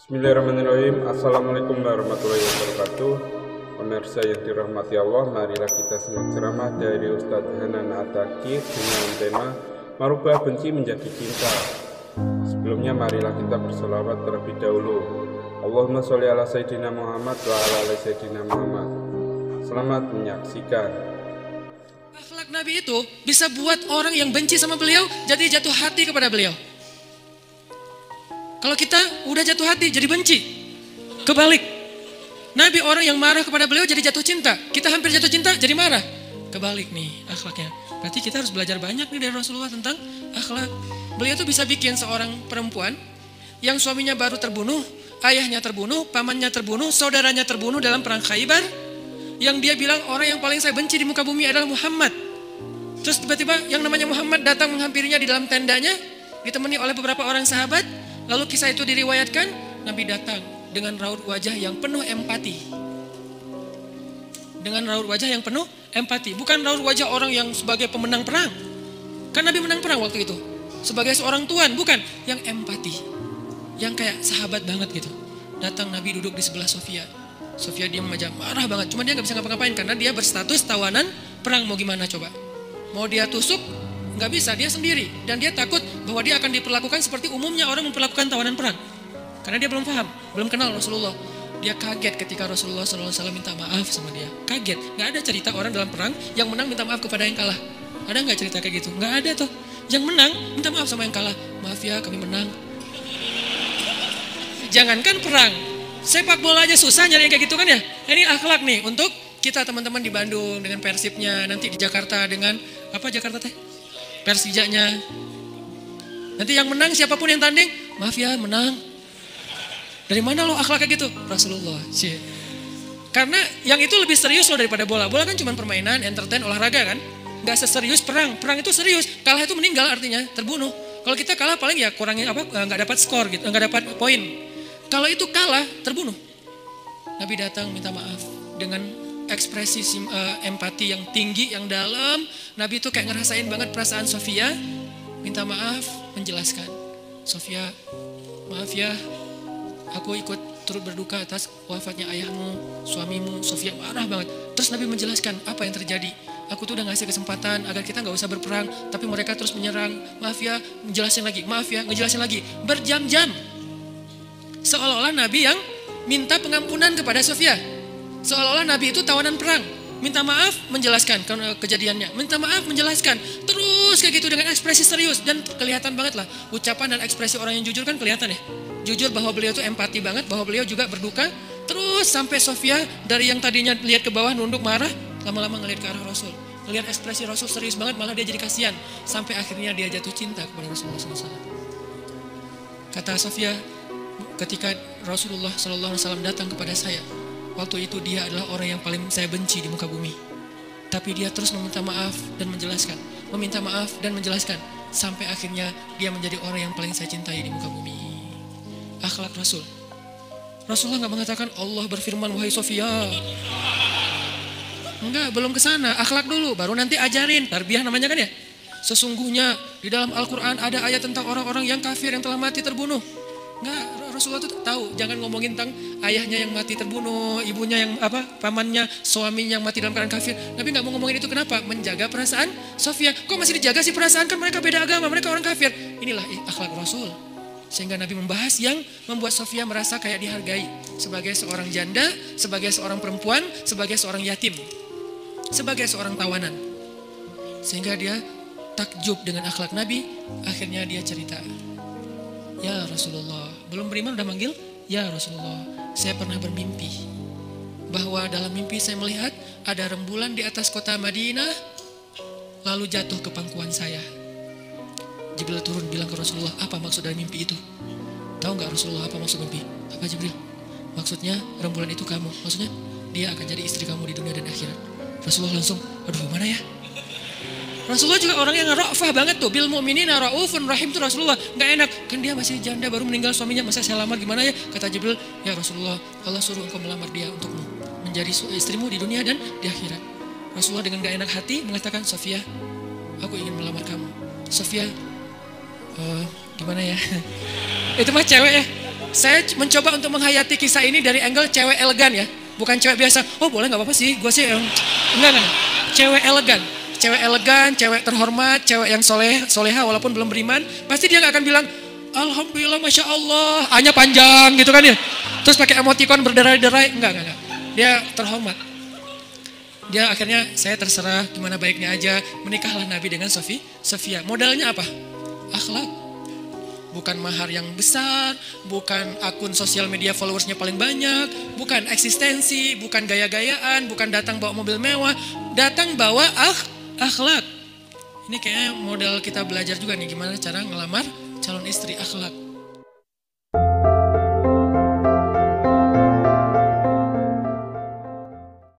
Bismillahirrahmanirrahim. Assalamualaikum warahmatullahi wabarakatuh. Pemirsa yang dirahmati Allah, marilah kita simak ceramah dari Ustadz Hanan At-Taqi dengan tema Merubah benci menjadi cinta. Sebelumnya marilah kita berselawat terlebih dahulu. Allahumma sholli ala Sayyidina Muhammad wa ala ali Sayyidina Muhammad. Selamat menyaksikan. Akhlak Nabi itu bisa buat orang yang benci sama beliau jadi jatuh hati kepada beliau. Kalau kita udah jatuh hati jadi benci. Kebalik. Nabi orang yang marah kepada beliau jadi jatuh cinta. Kita hampir jatuh cinta jadi marah. Kebalik nih akhlaknya. Berarti kita harus belajar banyak nih dari Rasulullah tentang akhlak. Beliau tuh bisa bikin seorang perempuan yang suaminya baru terbunuh, ayahnya terbunuh, pamannya terbunuh, saudaranya terbunuh dalam perang Khaybar. Yang dia bilang orang yang paling saya benci di muka bumi adalah Muhammad. Terus tiba-tiba yang namanya Muhammad datang menghampirinya di dalam tendanya, ditemani oleh beberapa orang sahabat. Lalu kisah itu diriwayatkan, Nabi datang dengan raut wajah yang penuh empati. Dengan raut wajah yang penuh empati. Bukan raut wajah orang yang sebagai pemenang perang. Kan Nabi menang perang waktu itu. Sebagai seorang tuan, bukan. Yang empati. Yang kayak sahabat banget gitu. Datang Nabi duduk di sebelah Sofia. Sofia diam aja, marah banget. Cuma dia gak bisa ngapa-ngapain karena dia berstatus tawanan perang. Mau gimana coba? Mau dia tusuk? Gak bisa, dia sendiri. Dan dia takut bahwa dia akan diperlakukan seperti umumnya orang memperlakukan tawanan perang. Karena dia belum paham, belum kenal Rasulullah. Dia kaget ketika Rasulullah SAW minta maaf sama dia. Kaget, gak ada cerita orang dalam perang yang menang minta maaf kepada yang kalah. Ada gak cerita kayak gitu? Gak ada tuh. Yang menang minta maaf sama yang kalah. Maaf ya kami menang. Jangankan perang, sepak bola aja susah nyari yang kayak gitu kan ya. Ini akhlak nih untuk kita teman-teman di Bandung dengan Persibnya. Nanti di Jakarta dengan, apa Jakarta teh? Persijanya. Nanti yang menang siapapun yang tanding, maaf ya menang. Dari mana lo akhlak kayak gitu? Rasulullah. Karena yang itu lebih serius loh daripada bola. Bola kan cuma permainan, entertain, olahraga kan. Gak seserius perang. Perang itu serius. Kalah itu meninggal artinya terbunuh. Kalau kita kalah paling ya kurangnya apa? Gak dapat skor gitu, gak dapat poin. Kalau itu kalah terbunuh. Nabi datang minta maaf dengan ekspresi empati yang tinggi, yang dalam. Nabi itu kayak ngerasain banget perasaan Sofia. Minta maaf, menjelaskan. Sofia, maaf ya, aku ikut turut berduka atas wafatnya ayahmu, suamimu. Sofia marah banget. Terus Nabi menjelaskan apa yang terjadi. Aku tuh udah ngasih kesempatan agar kita gak usah berperang, tapi mereka terus menyerang. Maaf ya, ngejelasin lagi. Maaf ya, ngejelasin lagi. Berjam-jam. Seolah-olah Nabi yang minta pengampunan kepada Sofia. Seolah-olah Nabi itu tawanan perang. Minta maaf, menjelaskan kejadiannya. Minta maaf, menjelaskan. Terus kayak gitu dengan ekspresi serius. Dan kelihatan banget lah. Ucapan dan ekspresi orang yang jujur kan kelihatan ya. Jujur bahwa beliau tuh empati banget. Bahwa beliau juga berduka. Terus sampai Sofia dari yang tadinya lihat ke bawah nunduk marah. Lama-lama ngelihat ke arah Rasul. Ngelihat ekspresi Rasul serius banget. Malah dia jadi kasihan. Sampai akhirnya dia jatuh cinta kepada Rasulullah SAW. Kata Sofia, ketika Rasulullah SAW datang kepada saya, waktu itu dia adalah orang yang paling saya benci di muka bumi. Tapi dia terus meminta maaf dan menjelaskan. Meminta maaf dan menjelaskan. Sampai akhirnya dia menjadi orang yang paling saya cintai di muka bumi. Akhlak Rasul. Rasulullah gak mengatakan Allah berfirman wahai Sofia. Enggak, belum ke sana. Akhlak dulu, baru nanti ajarin. Tarbiyah namanya kan ya. Sesungguhnya di dalam Al-Quran ada ayat tentang orang-orang yang kafir yang telah mati terbunuh. Enggak, Rasulullah tuh tahu, jangan ngomongin tentang ayahnya yang mati terbunuh, ibunya yang pamannya, suaminya yang mati dalam keadaan kafir. Nabi nggak mau ngomongin itu, kenapa? Menjaga perasaan Sofia. Kok masih dijaga sih perasaan, kan mereka beda agama, mereka orang kafir. Inilah akhlak Rasul. Sehingga Nabi membahas yang membuat Sofia merasa kayak dihargai sebagai seorang janda, sebagai seorang perempuan, sebagai seorang yatim, sebagai seorang tawanan. Sehingga dia takjub dengan akhlak Nabi. Akhirnya dia cerita, ya Rasulullah, belum beriman udah manggil, ya Rasulullah, saya pernah bermimpi bahwa dalam mimpi saya melihat ada rembulan di atas kota Madinah lalu jatuh ke pangkuan saya. Jibril turun bilang ke Rasulullah, apa maksud dari mimpi itu? Tahu gak Rasulullah apa maksud mimpi? Apa Jibril? Maksudnya rembulan itu kamu, maksudnya dia akan jadi istri kamu di dunia dan akhirat. Rasulullah langsung, aduh gimana ya? Rasulullah juga orang yang ra'fah banget tuh. Bil mu'minina ra'ufun rahim tuh Rasulullah. Gak enak. Kan dia masih janda baru meninggal suaminya. Masa saya lamar gimana ya? Kata Jibril, ya Rasulullah, Allah suruh engkau melamar dia untukmu. Menjadi istrimu di dunia dan di akhirat. Rasulullah dengan gak enak hati mengatakan, Sofia, aku ingin melamar kamu. Sofia, gimana ya? Itu mah cewek ya. Saya mencoba untuk menghayati kisah ini dari angle cewek elegan ya. Bukan cewek biasa, oh boleh gak apa-apa sih, gue sih enggak. Cewek elegan. Cewek elegan, cewek terhormat, cewek yang soleha walaupun belum beriman. Pasti dia gak akan bilang, Alhamdulillah, Masya Allah, A-nya panjang gitu kan ya. Terus pakai emoticon berderai-derai, enggak. Dia terhormat. Dia akhirnya, saya terserah gimana baiknya aja. Menikahlah Nabi dengan Sofia. Modalnya apa? Akhlak. Bukan mahar yang besar, bukan akun sosial media followersnya paling banyak, bukan eksistensi, bukan gaya-gayaan, bukan datang bawa mobil mewah, datang bawa akhlak. Ini kayaknya modal kita belajar juga nih, gimana cara ngelamar calon istri, akhlak.